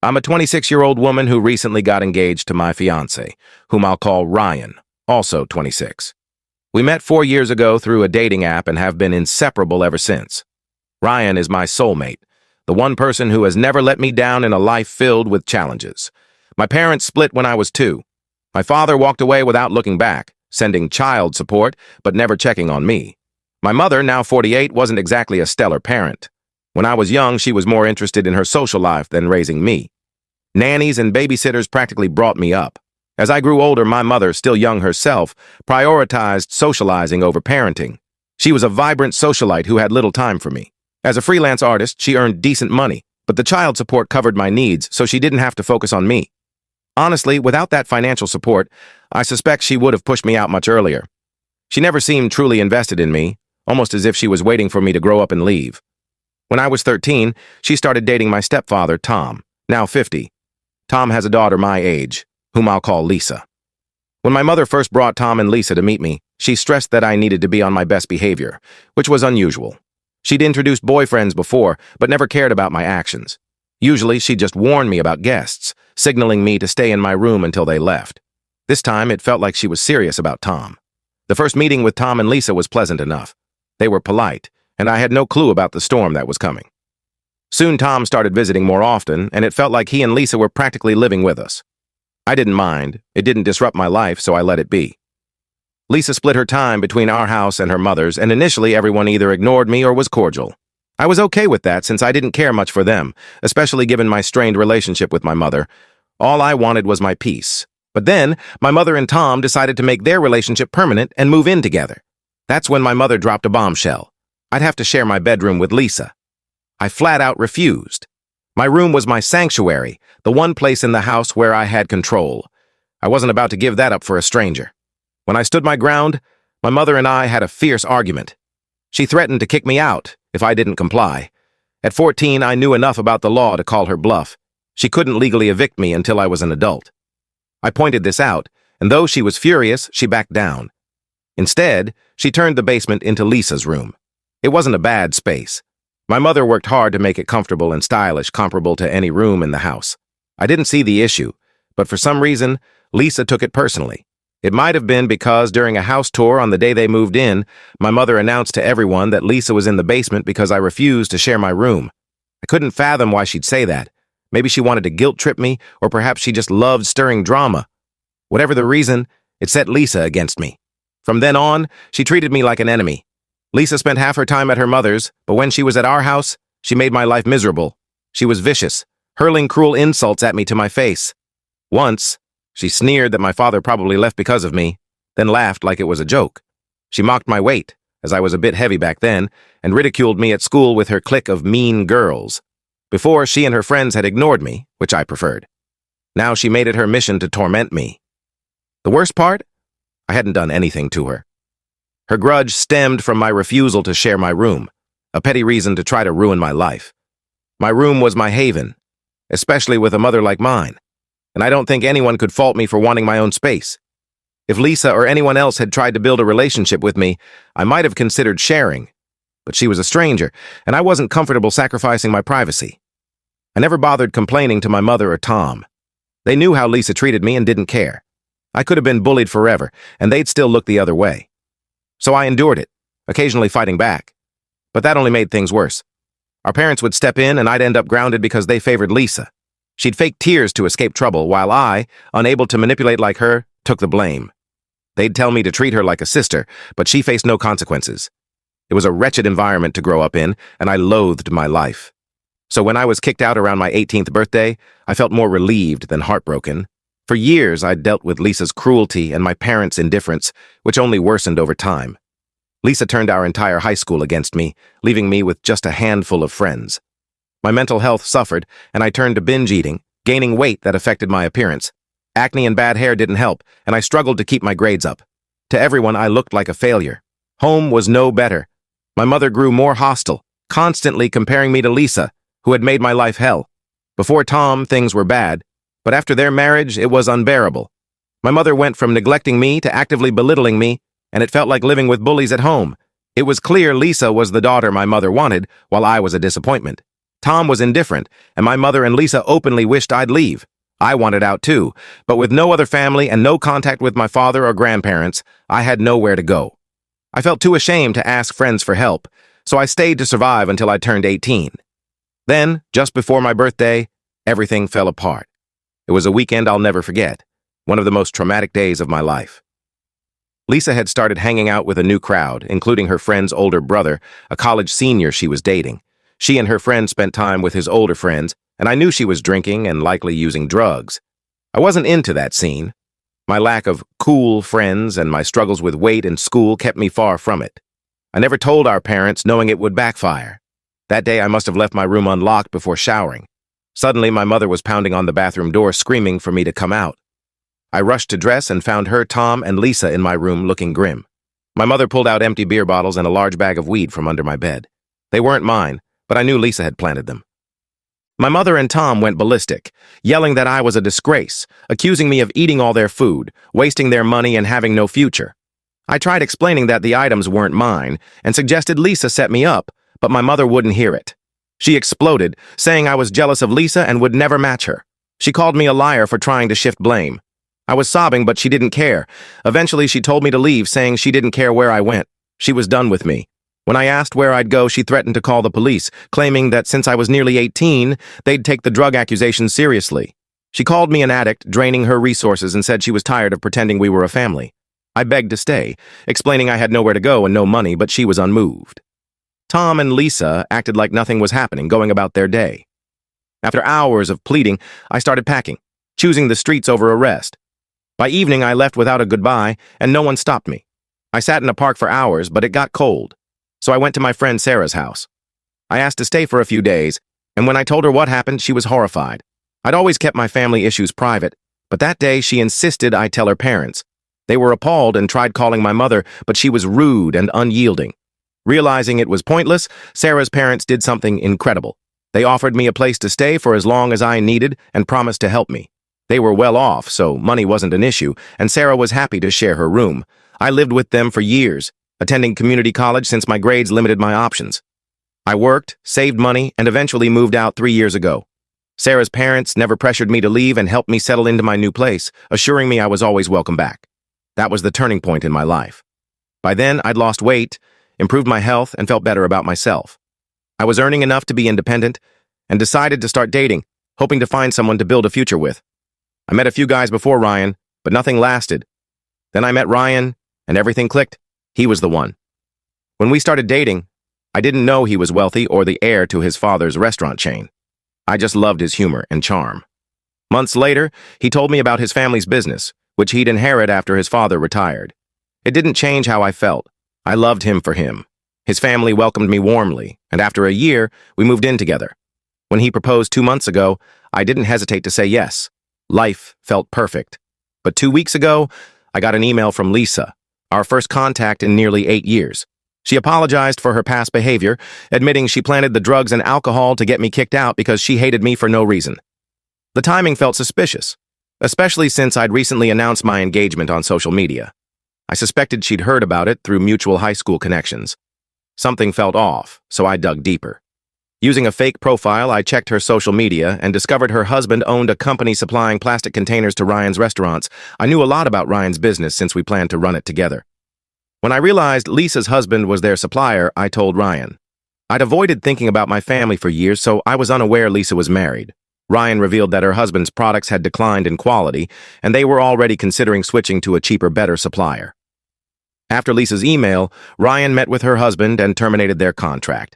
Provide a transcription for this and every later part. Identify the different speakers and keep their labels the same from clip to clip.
Speaker 1: I'm a 26-year-old woman who recently got engaged to my fiance, whom I'll call Ryan, also 26. We met 4 years ago through a dating app and have been inseparable ever since. Ryan is my soulmate, the one person who has never let me down in a life filled with challenges. My parents split when I was 2. My father walked away without looking back, sending child support, but never checking on me. My mother, now 48, wasn't exactly a stellar parent. When I was young, she was more interested in her social life than raising me. Nannies and babysitters practically brought me up. As I grew older, my mother, still young herself, prioritized socializing over parenting. She was a vibrant socialite who had little time for me. As a freelance artist, she earned decent money, but the child support covered my needs, so she didn't have to focus on me. Honestly, without that financial support, I suspect she would have pushed me out much earlier. She never seemed truly invested in me, almost as if she was waiting for me to grow up and leave. When I was 13, she started dating my stepfather, Tom, now 50. Tom has a daughter my age, whom I'll call Lisa. When my mother first brought Tom and Lisa to meet me, she stressed that I needed to be on my best behavior, which was unusual. She'd introduced boyfriends before, but never cared about my actions. Usually, she'd just warn me about guests, signaling me to stay in my room until they left. This time, it felt like she was serious about Tom. The first meeting with Tom and Lisa was pleasant enough. They were polite, and I had no clue about the storm that was coming. Soon, Tom started visiting more often, and it felt like he and Lisa were practically living with us. I didn't mind. It didn't disrupt my life, so I let it be. Lisa split her time between our house and her mother's, and initially everyone either ignored me or was cordial. I was okay with that since I didn't care much for them, especially given my strained relationship with my mother. All I wanted was my peace. But then, my mother and Tom decided to make their relationship permanent and move in together. That's when my mother dropped a bombshell. I'd have to share my bedroom with Lisa. I flat out refused. My room was my sanctuary, the one place in the house where I had control. I wasn't about to give that up for a stranger. When I stood my ground, my mother and I had a fierce argument. She threatened to kick me out if I didn't comply. At 14, I knew enough about the law to call her bluff. She couldn't legally evict me until I was an adult. I pointed this out, and though she was furious, she backed down. Instead, she turned the basement into Lisa's room. It wasn't a bad space. My mother worked hard to make it comfortable and stylish, comparable to any room in the house. I didn't see the issue, but for some reason, Lisa took it personally. It might have been because during a house tour on the day they moved in, my mother announced to everyone that Lisa was in the basement because I refused to share my room. I couldn't fathom why she'd say that. Maybe she wanted to guilt-trip me, or perhaps she just loved stirring drama. Whatever the reason, it set Lisa against me. From then on, she treated me like an enemy. Lisa spent half her time at her mother's, but when she was at our house, she made my life miserable. She was vicious, hurling cruel insults at me to my face. Once, she sneered that my father probably left because of me, then laughed like it was a joke. She mocked my weight, as I was a bit heavy back then, and ridiculed me at school with her clique of mean girls. Before, she and her friends had ignored me, which I preferred. Now she made it her mission to torment me. The worst part? I hadn't done anything to her. Her grudge stemmed from my refusal to share my room, a petty reason to try to ruin my life. My room was my haven, especially with a mother like mine, and I don't think anyone could fault me for wanting my own space. If Lisa or anyone else had tried to build a relationship with me, I might have considered sharing, but she was a stranger, and I wasn't comfortable sacrificing my privacy. I never bothered complaining to my mother or Tom. They knew how Lisa treated me and didn't care. I could have been bullied forever, and they'd still look the other way. So I endured it, occasionally fighting back. But that only made things worse. Our parents would step in and I'd end up grounded because they favored Lisa. She'd fake tears to escape trouble, while I, unable to manipulate like her, took the blame. They'd tell me to treat her like a sister, but she faced no consequences. It was a wretched environment to grow up in, and I loathed my life. So when I was kicked out around my 18th birthday, I felt more relieved than heartbroken. For years, I'd dealt with Lisa's cruelty and my parents' indifference, which only worsened over time. Lisa turned our entire high school against me, leaving me with just a handful of friends. My mental health suffered, and I turned to binge eating, gaining weight that affected my appearance. Acne and bad hair didn't help, and I struggled to keep my grades up. To everyone, I looked like a failure. Home was no better. My mother grew more hostile, constantly comparing me to Lisa, who had made my life hell. Before Tom, things were bad, but after their marriage, it was unbearable. My mother went from neglecting me to actively belittling me, and it felt like living with bullies at home. It was clear Lisa was the daughter my mother wanted, while I was a disappointment. Tom was indifferent, and my mother and Lisa openly wished I'd leave. I wanted out too, but with no other family and no contact with my father or grandparents, I had nowhere to go. I felt too ashamed to ask friends for help, so I stayed to survive until I turned 18. Then, just before my birthday, everything fell apart. It was a weekend I'll never forget, one of the most traumatic days of my life. Lisa had started hanging out with a new crowd, including her friend's older brother, a college senior she was dating. She and her friend spent time with his older friends, and I knew she was drinking and likely using drugs. I wasn't into that scene. My lack of cool friends and my struggles with weight and school kept me far from it. I never told our parents, knowing it would backfire. That day, I must have left my room unlocked before showering. Suddenly, my mother was pounding on the bathroom door, screaming for me to come out. I rushed to dress and found her, Tom, and Lisa in my room looking grim. My mother pulled out empty beer bottles and a large bag of weed from under my bed. They weren't mine, but I knew Lisa had planted them. My mother and Tom went ballistic, yelling that I was a disgrace, accusing me of eating all their food, wasting their money, and having no future. I tried explaining that the items weren't mine and suggested Lisa set me up, but my mother wouldn't hear it. She exploded, saying I was jealous of Lisa and would never match her. She called me a liar for trying to shift blame. I was sobbing, but she didn't care. Eventually, she told me to leave, saying she didn't care where I went. She was done with me. When I asked where I'd go, she threatened to call the police, claiming that since I was nearly 18, they'd take the drug accusations seriously. She called me an addict, draining her resources, and said she was tired of pretending we were a family. I begged to stay, explaining I had nowhere to go and no money, but she was unmoved. Tom and Lisa acted like nothing was happening, going about their day. After hours of pleading, I started packing, choosing the streets over arrest. By evening, I left without a goodbye, and no one stopped me. I sat in a park for hours, but it got cold, so I went to my friend Sarah's house. I asked to stay for a few days, and when I told her what happened, she was horrified. I'd always kept my family issues private, but that day she insisted I tell her parents. They were appalled and tried calling my mother, but she was rude and unyielding. Realizing it was pointless, Sarah's parents did something incredible. They offered me a place to stay for as long as I needed and promised to help me. They were well off, so money wasn't an issue, and Sarah was happy to share her room. I lived with them for years, attending community college since my grades limited my options. I worked, saved money, and eventually moved out 3 years ago. Sarah's parents never pressured me to leave and helped me settle into my new place, assuring me I was always welcome back. That was the turning point in my life. By then, I'd lost weight, improved my health, and felt better about myself. I was earning enough to be independent and decided to start dating, hoping to find someone to build a future with. I met a few guys before Ryan, but nothing lasted. Then I met Ryan, and everything clicked. He was the one. When we started dating, I didn't know he was wealthy or the heir to his father's restaurant chain. I just loved his humor and charm. Months later, he told me about his family's business, which he'd inherit after his father retired. It didn't change how I felt. I loved him for him. His family welcomed me warmly, and after a year, we moved in together. When he proposed 2 months ago, I didn't hesitate to say yes. Life felt perfect. But 2 weeks ago, I got an email from Lisa, our first contact in nearly 8 years. She apologized for her past behavior, admitting she planted the drugs and alcohol to get me kicked out because she hated me for no reason. The timing felt suspicious, especially since I'd recently announced my engagement on social media. I suspected she'd heard about it through mutual high school connections. Something felt off, so I dug deeper. Using a fake profile, I checked her social media and discovered her husband owned a company supplying plastic containers to Ryan's restaurants. I knew a lot about Ryan's business since we planned to run it together. When I realized Lisa's husband was their supplier, I told Ryan. I'd avoided thinking about my family for years, so I was unaware Lisa was married. Ryan revealed that her husband's products had declined in quality, and they were already considering switching to a cheaper, better supplier. After Lisa's email, Ryan met with her husband and terminated their contract.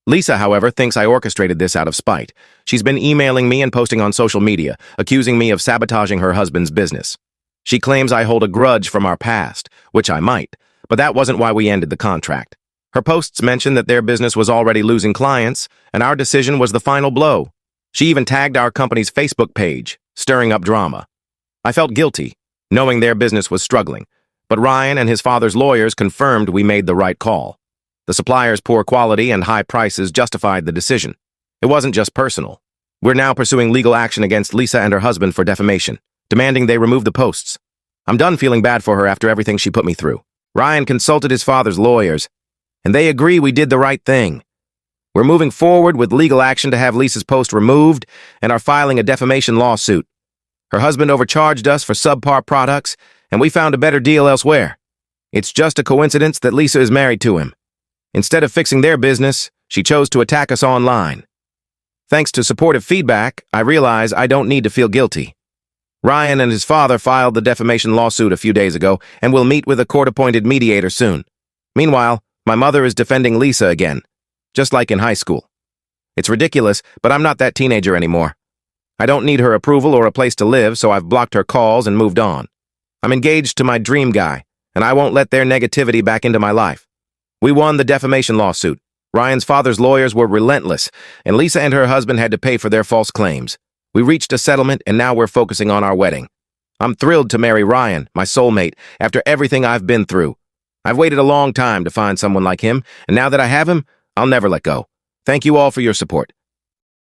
Speaker 1: Lisa, however, thinks I orchestrated this out of spite. She's been emailing me and posting on social media, accusing me of sabotaging her husband's business. She claims I hold a grudge from our past, which I might, but that wasn't why we ended the contract. Her posts mentioned that their business was already losing clients, and our decision was the final blow. She even tagged our company's Facebook page, stirring up drama. I felt guilty, knowing their business was struggling, but Ryan and his father's lawyers confirmed we made the right call. The supplier's poor quality and high prices justified the decision. It wasn't just personal. We're now pursuing legal action against Lisa and her husband for defamation, demanding they remove the posts. I'm done feeling bad for her after everything she put me through. Ryan consulted his father's lawyers, and they agree we did the right thing. We're moving forward with legal action to have Lisa's post removed and are filing a defamation lawsuit. Her husband overcharged us for subpar products, and we found a better deal elsewhere. It's just a coincidence that Lisa is married to him. Instead of fixing their business, she chose to attack us online. Thanks to supportive feedback, I realize I don't need to feel guilty. Ryan and his father filed the defamation lawsuit a few days ago and will meet with a court-appointed mediator soon. Meanwhile, my mother is defending Lisa again, just like in high school. It's ridiculous, but I'm not that teenager anymore. I don't need her approval or a place to live, so I've blocked her calls and moved on. I'm engaged to my dream guy, and I won't let their negativity back into my life. We won the defamation lawsuit. Ryan's father's lawyers were relentless, and Lisa and her husband had to pay for their false claims. We reached a settlement, and now we're focusing on our wedding. I'm thrilled to marry Ryan, my soulmate, after everything I've been through. I've waited a long time to find someone like him, and now that I have him, I'll never let go. Thank you all for your support.